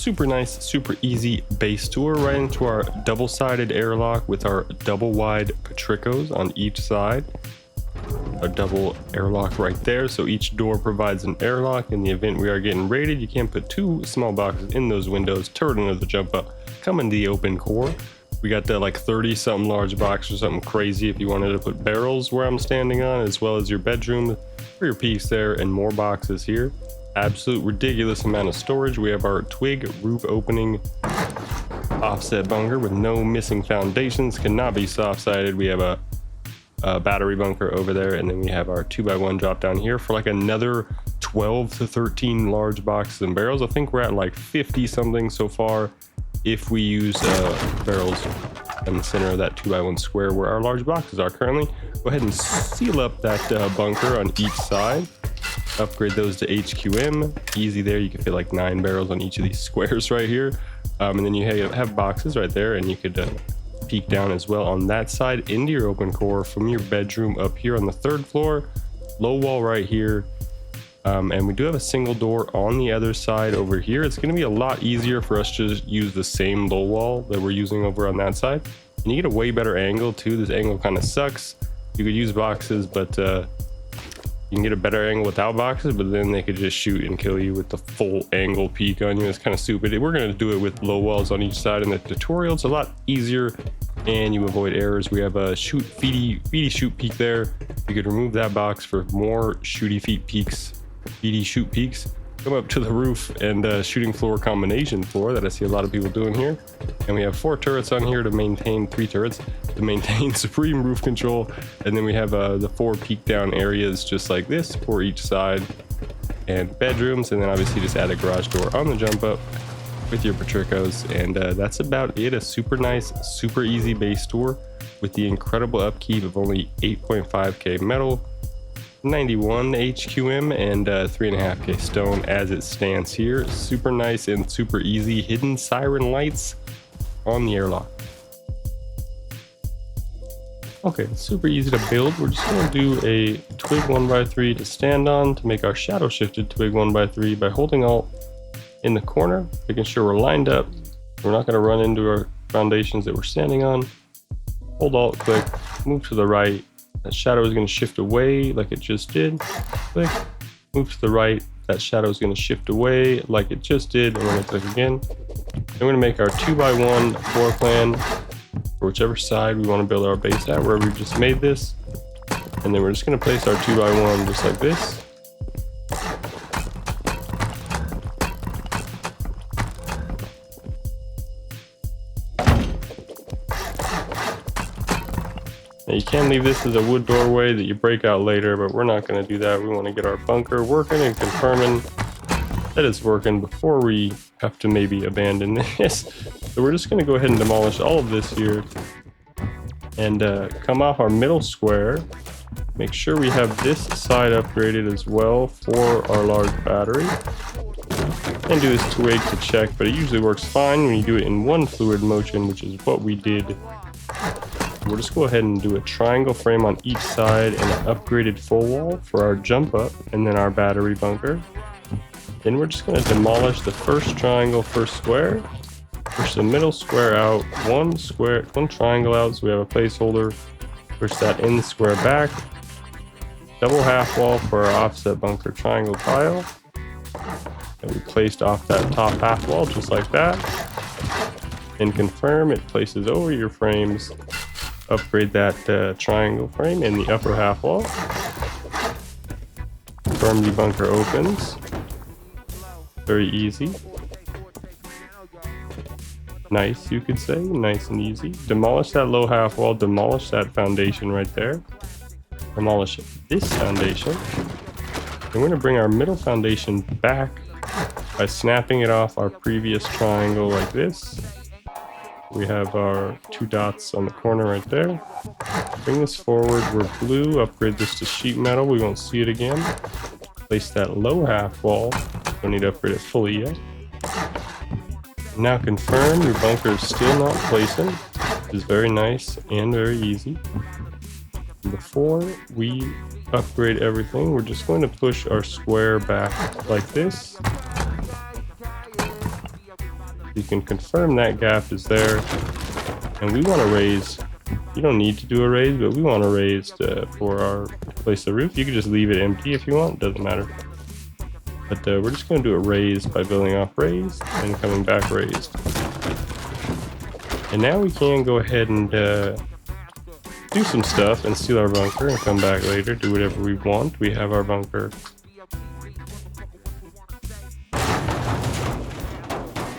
super nice, super easy base tour right into our double-sided airlock with our double-wide Patricos on each side. A double airlock right there, so each door provides an airlock. In the event we are getting raided, you can't put two small boxes in those windows. Turret under the jump up, come in the open core. We got that like 30 something large box or something crazy if you wanted to put barrels where I'm standing on, as well as your bedroom for your piece there, and more boxes here. Absolute ridiculous amount of storage. We have our twig roof opening offset bunker with no missing foundations, cannot be soft sided. We have a battery bunker over there, and then we have our 2x1 drop down here for like another 12 to 13 large boxes and barrels. I think we're at like 50 something so far if we use barrels in the center of that 2x1 square where our large boxes are currently. Go ahead and seal up that bunker on each side, upgrade those to HQM. Easy there, you can fit like 9 barrels on each of these squares right here. And then you have boxes right there, and you could peek down as well on that side into your open core from your bedroom up here on the 3rd floor. Low wall right here, and we do have a single door on the other side over here. It's going to be a lot easier for us to use the same low wall that we're using over on that side, and you get a way better angle too. This angle kind of sucks. You could use boxes, but you can get a better angle without boxes, but then they could just shoot and kill you with the full angle peak on you. It's kind of stupid. We're going to do it with low walls on each side in the tutorial. It's a lot easier and you avoid errors. We have a shoot feedy shoot peak there. You could remove that box for more shooty feet peaks, feedy shoot peaks. Come up to the roof and shooting floor combination floor that I see a lot of people doing here. And we have 4 turrets on here to maintain 3 turrets to maintain supreme roof control. And then we have the 4 peak down areas just like this for each side, and bedrooms. And then obviously just add a garage door on the jump up with your Patricos. And that's about it. A super nice, super easy base tour with the incredible upkeep of only 8.5k metal, 91 HQM, and 3.5k stone as it stands here. Super nice and super easy. Hidden siren lights on the airlock. Okay, super easy to build. We're just going to do a twig 1x3 to stand on to make our shadow shifted twig 1x3 by holding Alt in the corner, making sure we're lined up. We're not going to run into our foundations that we're standing on. Hold Alt, click, move to the right. That shadow is going to shift away like it just did. Click, move to the right. That shadow is going to shift away like it just did. And we're going to click again. And we're going to make our 2x1 floor plan for whichever side we want to build our base at, wherever we just made this. And then we're just going to place our 2x1 just like this. Now you can leave this as a wood doorway that you break out later, but we're not going to do that. We want to get our bunker working and confirming that it's working before we have to maybe abandon this. So we're just going to go ahead and demolish all of this here and come off our middle square. Make sure we have this side upgraded as well for our large battery. And do this twig to check, but it usually works fine when you do it in one fluid motion, which is what we did. We'll just go ahead and do a triangle frame on each side and an upgraded full wall for our jump up and then our battery bunker. Then we're just going to demolish the first triangle, first square, push the middle square out, one triangle out, so we have a placeholder, push that in the square back, double half wall for our offset bunker triangle tile, and we placed off that top half wall just like that, and confirm it places over your frames. Upgrade that triangle frame in the upper half wall. Confirm the bunker opens. Very easy. Nice, you could say. Nice and easy. Demolish that low half wall. Demolish that foundation right there. Demolish this foundation. And we're going to bring our middle foundation back by snapping it off our previous triangle like this. We have our 2 dots on the corner right there. Bring this forward. We're blue. Upgrade this to sheet metal. We won't see it again. Place that low half wall. Don't need to upgrade it fully yet. Now confirm your bunker is still not placing, which is very nice and very easy. Before we upgrade everything, we're just going to push our square back like this. You can confirm that gap is there, and we want to raise. You don't need to do a raise, but we want to raise for our place the roof. You can just leave it empty if you want, doesn't matter. But we're just going to do a raise by building off raised and coming back raised. And now we can go ahead and do some stuff and steal our bunker and come back later, do whatever we want. We have our bunker.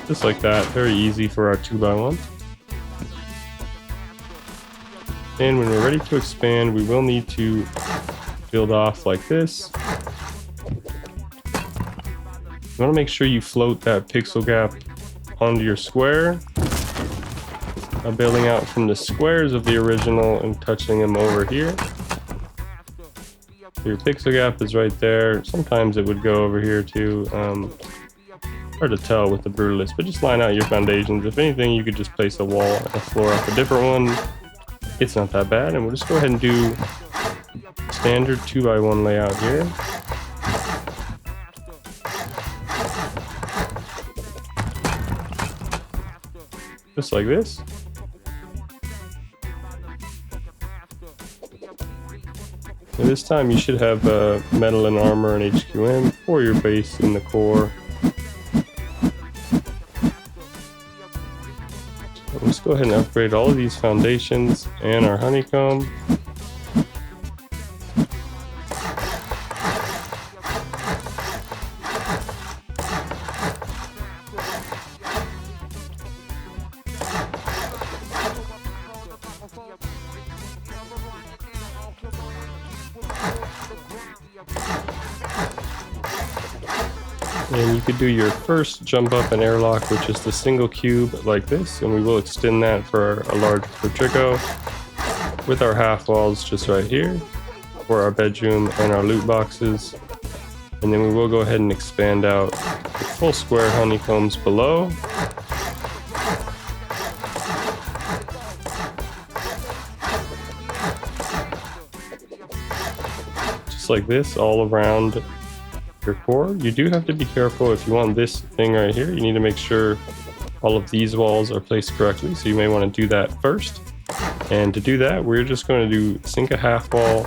Just like that, very easy for our 2x1. And when we're ready to expand, we will need to build off like this. You want to make sure you float that pixel gap onto your square. Building out from the squares of the original and touching them over here. So your pixel gap is right there. Sometimes it would go over here too. Hard to tell with the brutalist, but just line out your foundations. If anything, you could just place a wall and a floor off a different one. It's not that bad, and we'll just go ahead and do standard 2x1 layout here. Just like this. And this time you should have metal and armor and HQM for your base in the core. Let's go ahead and upgrade all of these foundations and our honeycomb. And you could do your first jump up and airlock, which is the single cube like this, and we will extend that for a large Patrico with our half walls just right here for our bedroom and our loot boxes. And then we will go ahead and expand out the full square honeycombs below. Just like this all around your core. You do have to be careful if you want this thing right here. You need to make sure all of these walls are placed correctly, so you may want to do that first. And to do that, we're just going to sink a half wall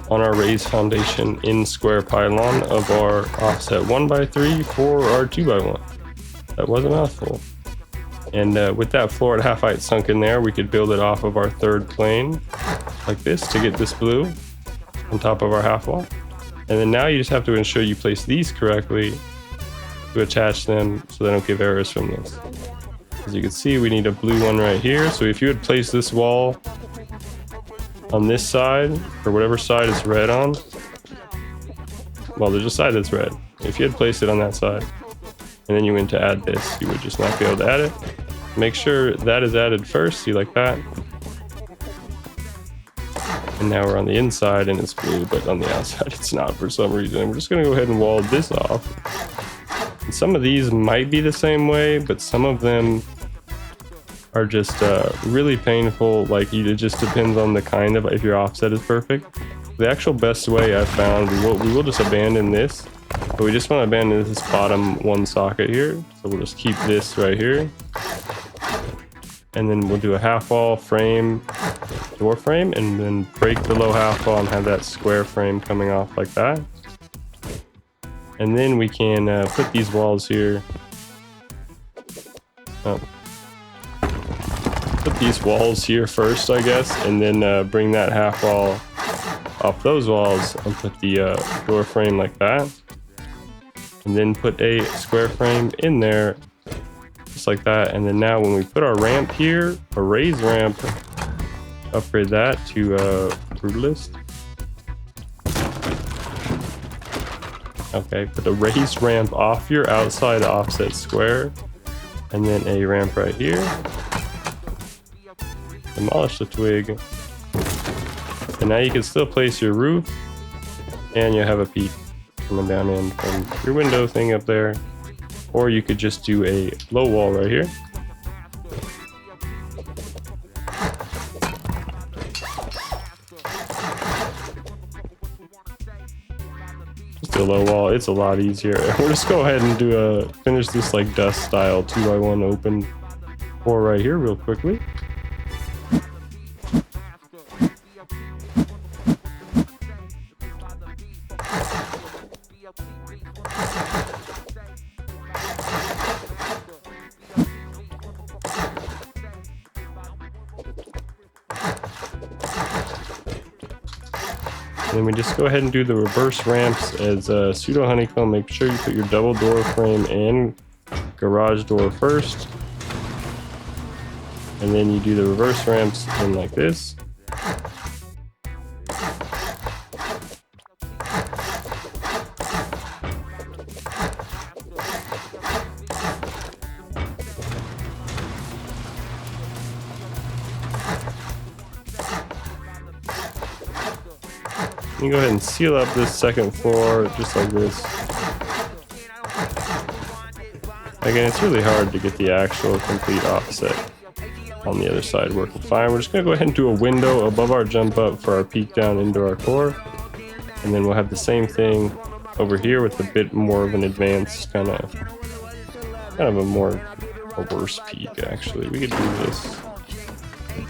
on our raised foundation in square pylon of our offset 1x3 for our 2x1. That was a mouthful. And with that floor at half height sunk in there, we could build it off of our third plane like this to get this blue on top of our half wall. And then now you just have to ensure you place these correctly to attach them so they don't give errors from this. As you can see, we need a blue one right here. So if you had placed this wall on this side, or whatever side it's red on, well, there's a side that's red. If you had placed it on that side, and then you went to add this, you would just not be able to add it. Make sure that is added first, see like that. And now we're on the inside and it's blue, but on the outside it's not for some reason. We're just gonna go ahead and wall this off. And some of these might be the same way, but some of them are just really painful. Like it just depends on the kind of, if your offset is perfect. The actual best way I found, we will just abandon this, but we just want to abandon this bottom one socket here. So we'll just keep this right here. And then we'll do a half wall frame, door frame, and then break the low half wall and have that square frame coming off like that. And then we can put these walls here. Put these walls here first, I guess, and then bring that half wall off those walls and put the door frame like that. And then put a square frame in there, just like that. And then now when we put our ramp here, a raised ramp, upgrade that to brutalist. Okay, put a raised ramp off your outside offset square, and then a ramp right here. Demolish the twig. And now you can still place your roof, and you have a peak coming down in from your window thing up there. Or you could just do a low wall right here. Just a the low wall, it's a lot easier. We'll just go ahead and do finish this like dust style 2x1 open floor right here real quickly. And then we just go ahead and do the reverse ramps as a pseudo honeycomb. Make sure you put your double door frame and garage door first. And then you do the reverse ramps in like this. You go ahead and seal up this second floor just like this. Again, it's really hard to get the actual complete offset on the other side working fine. We're just going to go ahead and do a window above our jump up for our peek down into our core. And then we'll have the same thing over here with a bit more of an advanced kind of a worse peak actually. We could do this.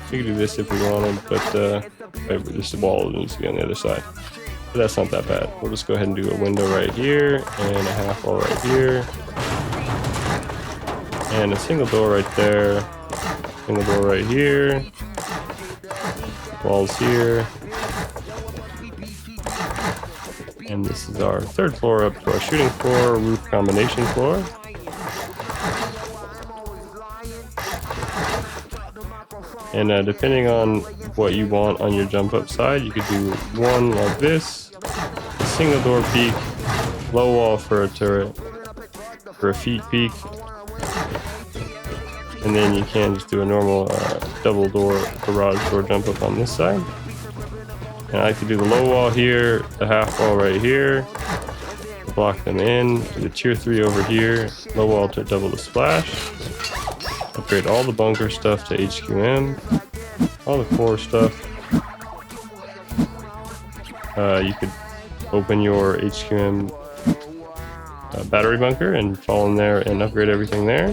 We could do this if we wanted, but this wall needs to be on the other side. But that's not that bad. We'll just go ahead and do a window right here and a half wall right here. And a single door right there. Single door right here. Walls here. And this is our third floor up to our shooting floor, roof combination floor. And depending on what you want on your jump up side, you could do one like this, a single door peak, low wall for a turret, for a feet peak, and then you can just do a normal double door garage door jump up on this side. And I like to do the low wall here, the half wall right here, block them in, do the tier 3 over here, low wall to double the splash. Upgrade all the bunker stuff to HQM, all the core stuff. You could open your HQM battery bunker and fall in there and upgrade everything there.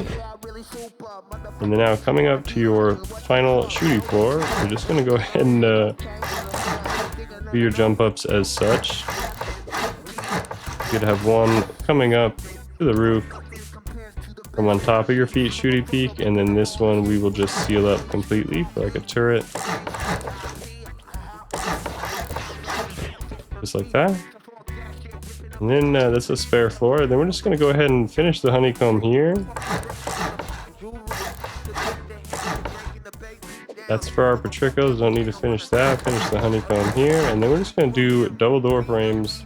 And then now coming up to your final shooting floor, we're just going to go ahead and do your jump ups as such. You could have one coming up to the roof from on top of your feet shooty peak, and then this one we will just seal up completely for like a turret, just like that. And then that's a spare floor. Then we're just going to go ahead and finish the honeycomb here. That's for our Patricos. Don't need to finish that. Finish the honeycomb here, and then we're just going to do double door frames.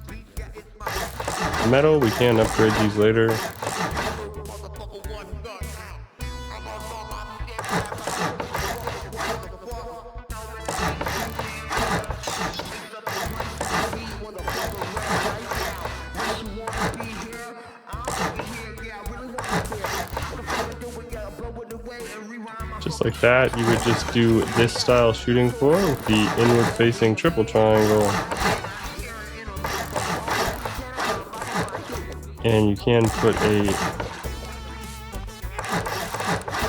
Metal, we can upgrade these later. Just like that, you would just do this style shooting floor with the inward facing triple triangle. And you can put a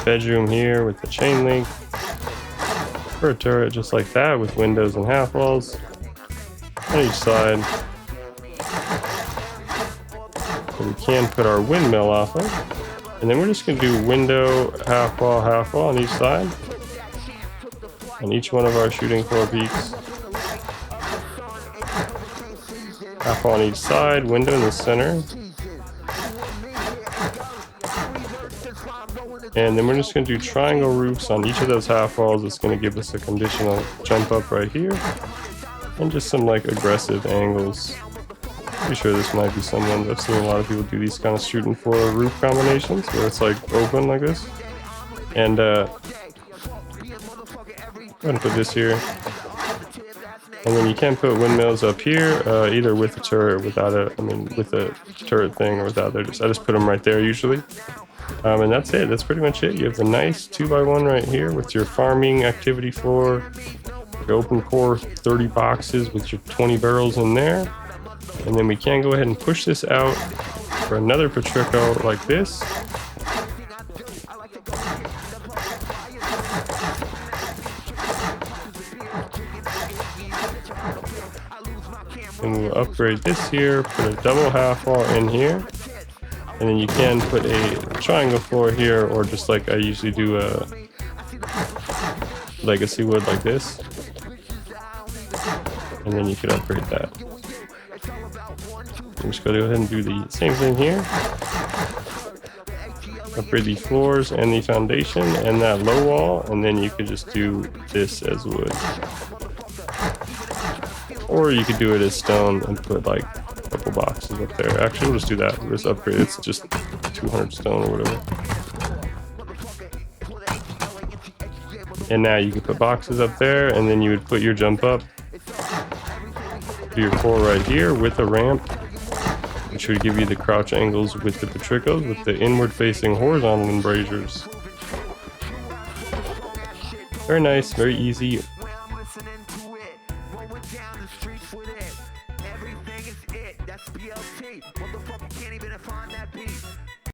bedroom here with the chain link for a turret just like that with windows and half walls on each side. So we can put our windmill off of. And then we're just going to do window, half wall on each side. On each one of our shooting floor peaks. Half wall on each side, window in the center. And then we're just going to do triangle roofs on each of those half walls. It's going to give us a conditional jump up right here. And just some like aggressive angles. Pretty sure this might be someone. I've seen a lot of people do these kind of shooting floor roof combinations where it's like open like this. And I'm gonna put this here. And then you can put windmills up here, either with a turret or without it. I mean, with a turret thing or without it. I just put them right there usually. And that's it. That's pretty much it. You have the nice 2x1 right here with your farming activity floor. Your open core 30 boxes with your 20 barrels in there. And then we can go ahead and push this out for another Patrico like this. And we'll upgrade this here, put a double half wall in here. And then you can put a triangle floor here, or just like I usually do a legacy wood like this. And then you could upgrade that. I'm just going to go ahead and do the same thing here. Upgrade the floors and the foundation and that low wall, and then you could just do this as wood. Or you could do it as stone and put like a couple boxes up there. Actually, we'll just do that. We'll just upgrade. It's just 200 stone or whatever. And now you can put boxes up there, and then you would put your jump up to your core right here with a ramp, which would give you the crouch angles with the Patricos with the inward facing horizontal embrasures. Very nice, very easy.